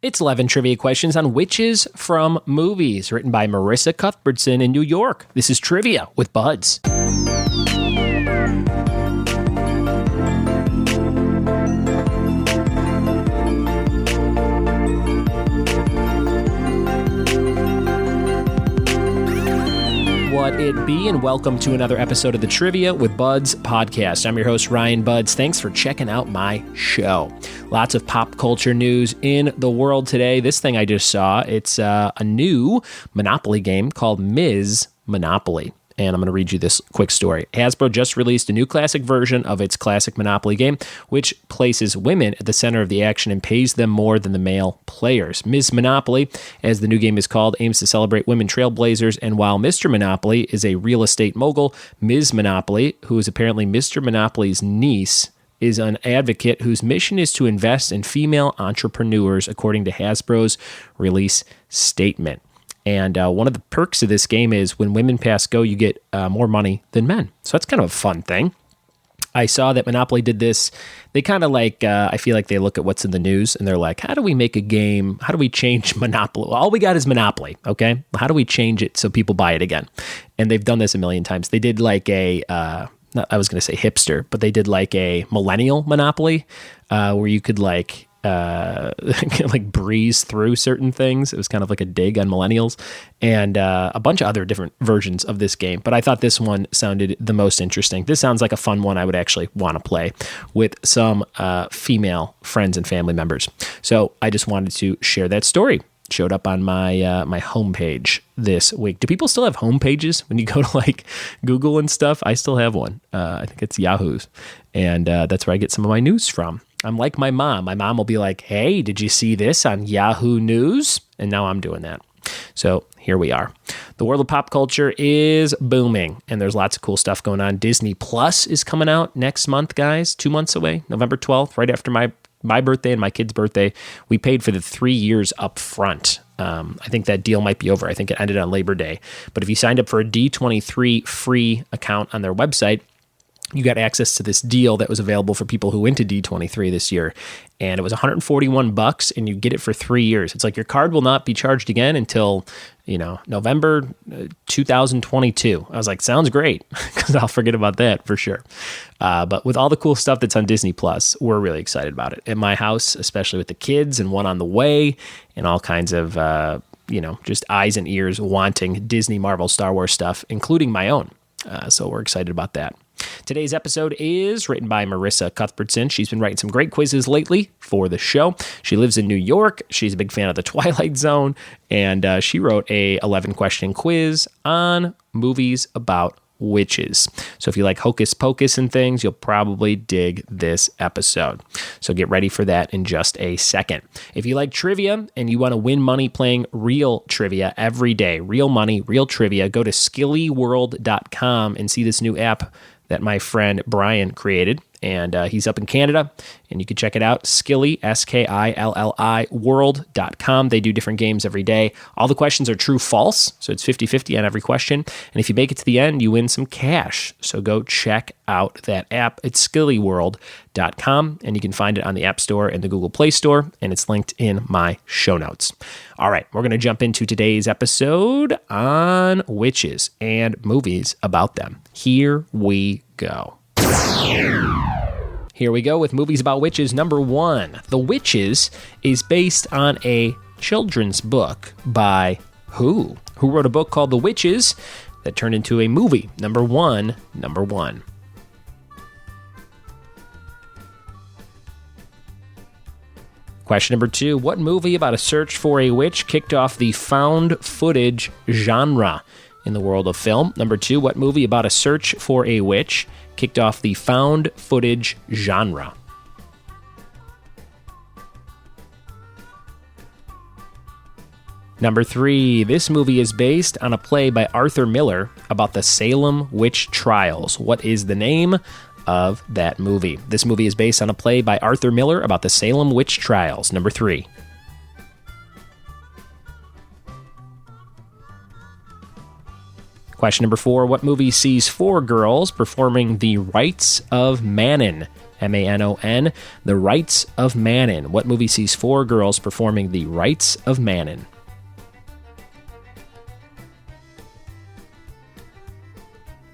It's 11 trivia questions on witches from movies, written by Marissa Cuthbertson in New York. This is Trivia with Buds. What it be, and welcome to another episode of the Trivia with Buds podcast. I'm your host, Ryan Buds. Thanks for checking out my show. Lots of pop culture news in the world today. This thing I just saw, it's a new Monopoly game called Ms. Monopoly. And I'm going to read you this quick story. Hasbro just released a new classic version of its classic Monopoly game, which places women at the center of the action and pays them more than the male players. Ms. Monopoly, as the new game is called, aims to celebrate women trailblazers, and while Mr. Monopoly is a real estate mogul, Ms. Monopoly, who is apparently Mr. Monopoly's niece, is an advocate whose mission is to invest in female entrepreneurs, according to Hasbro's release statement. And one of the perks of this game is when women pass go, you get more money than men. So that's kind of a fun thing. I saw that Monopoly did this. They kind of like, I feel like they look at what's in the news and they're like, how do we make a game? How do we change Monopoly? Well, all we got is Monopoly, okay? How do we change it so people buy it again? And they've done this a million times. They did like I was going to say hipster, but they did like a millennial Monopoly where you could like breeze through certain things. It was kind of like a dig on millennials, and a bunch of other different versions of this game. But I thought this one sounded the most interesting. This sounds like a fun one I would actually want to play with some female friends and family members. So I just wanted to share that story. Showed up on my my homepage this week. Do people still have homepages when you go to like Google and stuff? I still have one. I think it's Yahoo's, and that's where I get some of my news from. I'm like my mom. My mom will be like, hey, did you see this on Yahoo News? And now I'm doing that. So here we are. The world of pop culture is booming, and there's lots of cool stuff going on. Disney Plus is coming out next month, guys. 2 months away, November 12th, right after my birthday and my kid's birthday. We paid for the 3 years up front. I think that deal might be over. I think it ended on Labor Day. But if you signed up for a D23 free account on their website, you got access to this deal that was available for people who went to D23 this year. And it was $141, and you get it for 3 years. It's like your card will not be charged again until, November 2022. I was like, sounds great, because I'll forget about that for sure. But with all the cool stuff that's on Disney Plus, we're really excited about it. At my house, especially with the kids and one on the way, and all kinds of, just eyes and ears wanting Disney, Marvel, Star Wars stuff, including my own. So we're excited about that. Today's episode is written by Marissa Cuthbertson. She's been writing some great quizzes lately for the show. She lives in New York. She's a big fan of The Twilight Zone, and she wrote a 11-question quiz on movies about witches. So if you like Hocus Pocus and things, you'll probably dig this episode. So get ready for that in just a second. If you like trivia and you want to win money playing real trivia every day, real money, real trivia, go to skillyworld.com and see this new app that my friend Brian created. And he's up in Canada, and you can check it out, Skilly, Skilli, world.com. They do different games every day. All the questions are true, false, so it's 50-50 on every question. And if you make it to the end, you win some cash. So go check out that app. It's skillyworld.com, and you can find it on the App Store and the Google Play Store, and it's linked in my show notes. All right, we're going to jump into today's episode on witches and movies about them. Here we go. Here we go with movies about witches. Number 1, The Witches is based on a children's book by who? Who wrote a book called The Witches that turned into a movie? Number one. Question number 2, what movie about a search for a witch kicked off the found footage genre in the world of film? Number 2, what movie about a search for a witch kicked off the found footage genre? Number 3, this movie is based on a play by Arthur Miller about the Salem witch trials. What is the name of that movie? This movie is based on a play by Arthur Miller about the Salem witch trials. Number 3. Question number 4, what movie sees 4 girls performing the rites of Manon Manon, The Rites of Manon. What movie sees 4 girls performing the Rites of Manon?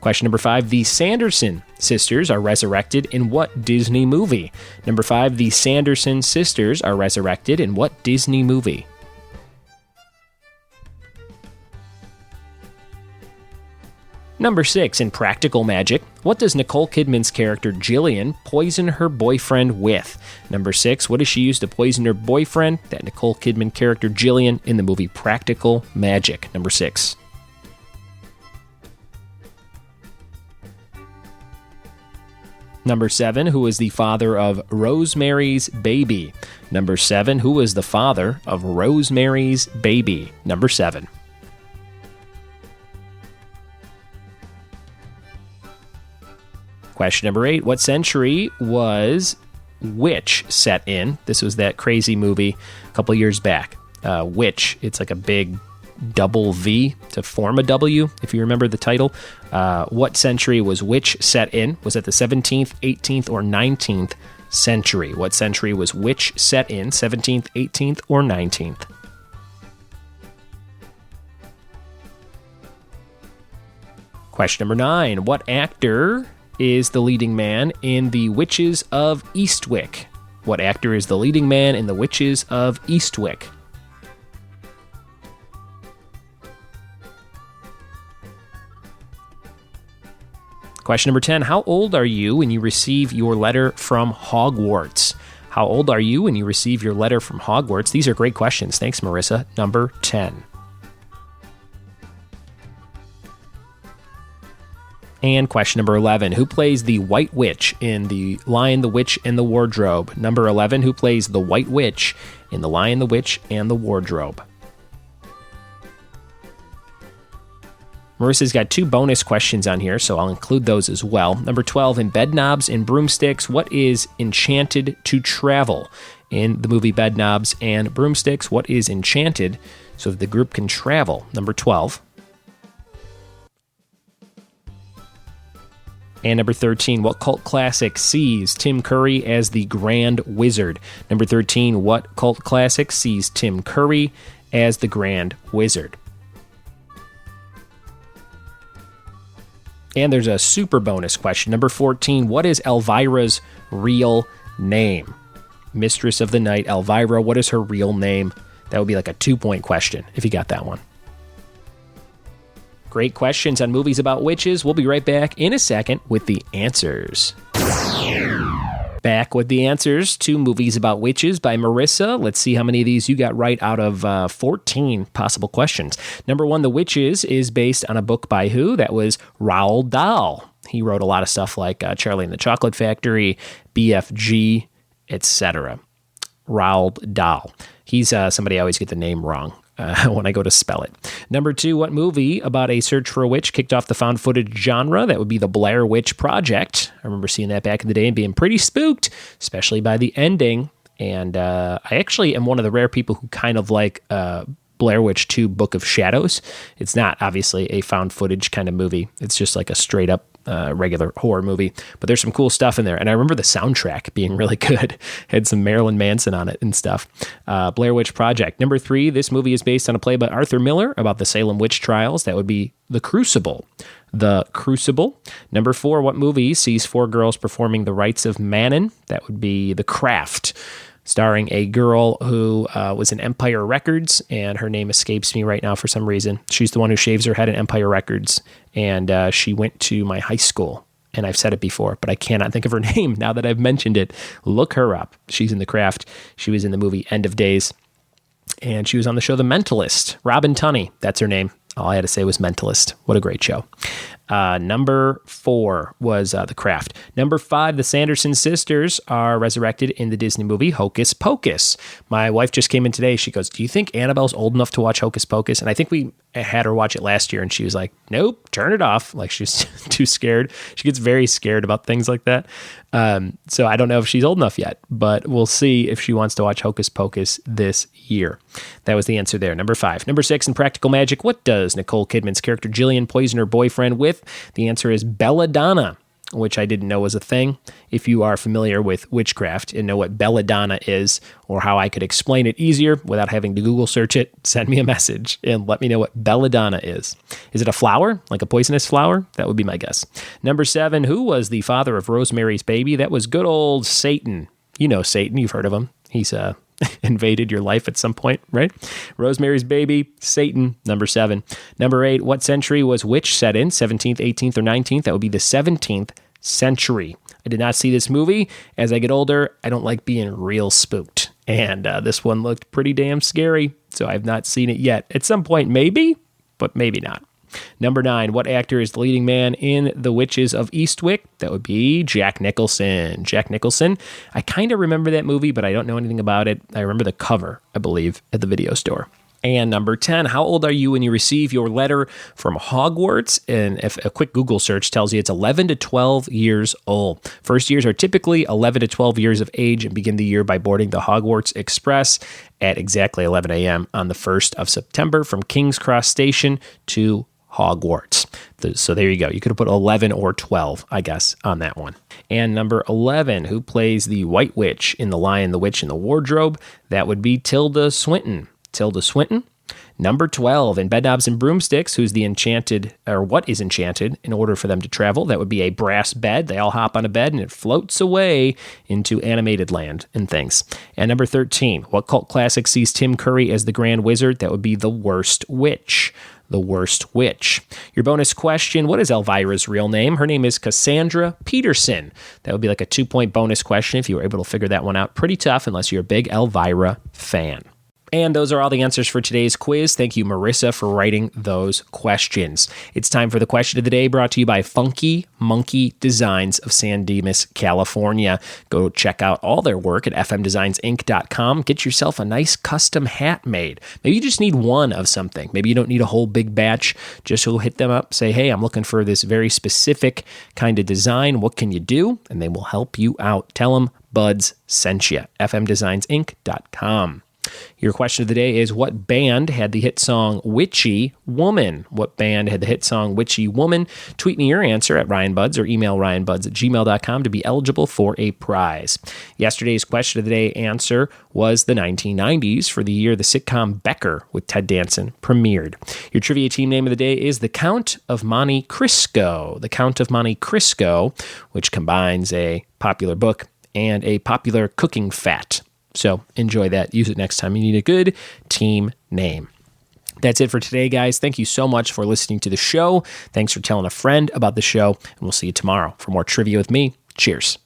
Question number 5, the Sanderson sisters are resurrected in what Disney movie? Number 5, the Sanderson sisters are resurrected in what Disney movie? Number 6, in Practical Magic, what does Nicole Kidman's character Jillian poison her boyfriend with? Number 6, what does she use to poison her boyfriend? That Nicole Kidman character Jillian in the movie Practical Magic. Number 6. Number 7, who is the father of Rosemary's Baby? Number 7, who is the father of Rosemary's Baby? Number 7. Question number 8, what century was Witch set in? This was that crazy movie a couple years back. Witch, it's like a big double V to form a W, if you remember the title. What century was Witch set in? Was it the 17th, 18th, or 19th century? What century was Witch set in? 17th, 18th, or 19th? Question number 9. What actor is the leading man in The Witches of Eastwick? What actor is the leading man in The Witches of Eastwick? Question number 10. How old are you when you receive your letter from Hogwarts? How old are you when you receive your letter from Hogwarts? These are great questions. Thanks, Marissa. Number 10. And question number 11. Who plays the White Witch in The Lion, the Witch, and the Wardrobe? Number 11. Who plays the White Witch in The Lion, the Witch, and the Wardrobe? Marissa's got 2 bonus questions on here, so I'll include those as well. Number 12, in Bedknobs and Broomsticks, what is enchanted to travel? In the movie Bedknobs and Broomsticks, what is enchanted so that the group can travel? Number 12. And number 13, what cult classic sees Tim Curry as the Grand Wizard? Number 13, what cult classic sees Tim Curry as the Grand Wizard? And there's a super bonus question. Number 14, what is Elvira's real name? Mistress of the Night, Elvira, what is her real name? That would be like a 2-point question if you got that one. Great questions on movies about witches. We'll be right back in a second with the answers. Back with the answers to movies about witches by Marissa. Let's see how many of these you got right out of 14 possible questions. Number 1, The Witches is based on a book by who? That was Roald Dahl. He wrote a lot of stuff like Charlie and the Chocolate Factory, BFG, etc. Roald Dahl. He's somebody I always get the name wrong when I go to spell it. Number 2, what movie about a search for a witch kicked off the found footage genre? That would be the Blair Witch Project. I remember seeing that back in the day and being pretty spooked, especially by the ending. And I actually am one of the rare people who kind of like Blair Witch 2 Book of Shadows. It's not obviously a found footage kind of movie. It's just like a straight up regular horror movie, but there's some cool stuff in there. And I remember the soundtrack being really good. Had some Marilyn Manson on it and stuff. Blair Witch Project. Number 3, this movie is based on a play by Arthur Miller about the Salem witch trials. That would be The Crucible. The Crucible. Number 4, what movie sees 4 girls performing the rites of Manon? That would be The Craft, starring a girl who was in Empire Records, and her name escapes me right now for some reason. She's the one who shaves her head in Empire Records, and she went to my high school, and I've said it before, but I cannot think of her name now that I've mentioned it. Look her up. She's in The Craft. She was in the movie End of Days, and she was on the show The Mentalist. Robin Tunney, that's her name. All I had to say was Mentalist. What a great show. Number 4 was The Craft. Number 5, the Sanderson sisters are resurrected in the Disney movie Hocus Pocus. My wife just came in today. She goes, do you think Annabelle's old enough to watch Hocus Pocus? And I think we had her watch it last year, and she was like, nope, turn it off. Like, she's too scared. She gets very scared about things like that. So I don't know if she's old enough yet, but we'll see if she wants to watch Hocus Pocus this year. That was the answer there. Number 5. Number 6, in Practical Magic, what does Nicole Kidman's character Jillian poison her boyfriend with? The answer is belladonna. which I didn't know was a thing. If you are familiar with witchcraft and know what belladonna is, or how I could explain it easier without having to Google search it, send me a message and let me know what belladonna is. Is it a flower, like a poisonous flower? That would be my guess. Number 7, who was the father of Rosemary's Baby? That was good old Satan. You know Satan, you've heard of him. He's invaded your life at some point, right? Rosemary's Baby, Satan, number 7. Number 8, what century was Witch set in? 17th, 18th, or 19th? That would be the 17th century. I did not see this movie. As I get older, I don't like being real spooked. And this one looked pretty damn scary, so I've not seen it yet. At some point, maybe, but maybe not. Number 9, what actor is the leading man in The Witches of Eastwick? That would be Jack Nicholson. Jack Nicholson. I kind of remember that movie, but I don't know anything about it. I remember the cover, I believe, at the video store. And number 10, how old are you when you receive your letter from Hogwarts? And if a quick Google search tells you it's 11 to 12 years old. First years are typically 11 to 12 years of age and begin the year by boarding the Hogwarts Express at exactly 11 a.m. on the 1st of September from King's Cross Station to Hogwarts. So there you go. You could have put 11 or 12, I guess, on that one. And number 11, who plays the White Witch in The Lion, the Witch, and the Wardrobe? That would be Tilda Swinton. Tilda Swinton. Number 12, in Bedknobs and Broomsticks, who's the enchanted, or what is enchanted in order for them to travel? That would be a brass bed. They all hop on a bed and it floats away into animated land and things. And number 13, what cult classic sees Tim Curry as the Grand Wizard? That would be The Worst Witch. The Worst Witch. Your bonus question, what is Elvira's real name? Her name is Cassandra Peterson. That would be like a 2-point bonus question if you were able to figure that one out. Pretty tough unless you're a big Elvira fan. And those are all the answers for today's quiz. Thank you, Marissa, for writing those questions. It's time for the question of the day, brought to you by Funky Monkey Designs of San Dimas, California. Go check out all their work at fmdesignsinc.com. Get yourself a nice custom hat made. Maybe you just need one of something. Maybe you don't need a whole big batch. Just go hit them up. Say, hey, I'm looking for this very specific kind of design. What can you do? And they will help you out. Tell them Buds sent you. fmdesignsinc.com. Your question of the day is, what band had the hit song Witchy Woman? What band had the hit song Witchy Woman? Tweet me your answer at RyanBuds or email ryanbuds@gmail.com to be eligible for a prize. Yesterday's question of the day answer was the 1990s for the year the sitcom Becker with Ted Danson premiered. Your trivia team name of the day is The Count of Monte Cristo. The Count of Monte Cristo, which combines a popular book and a popular cooking fat. So enjoy that. Use it next time you need a good team name. That's it for today, guys. Thank you so much for listening to the show. Thanks for telling a friend about the show, and we'll see you tomorrow for more trivia with me. Cheers.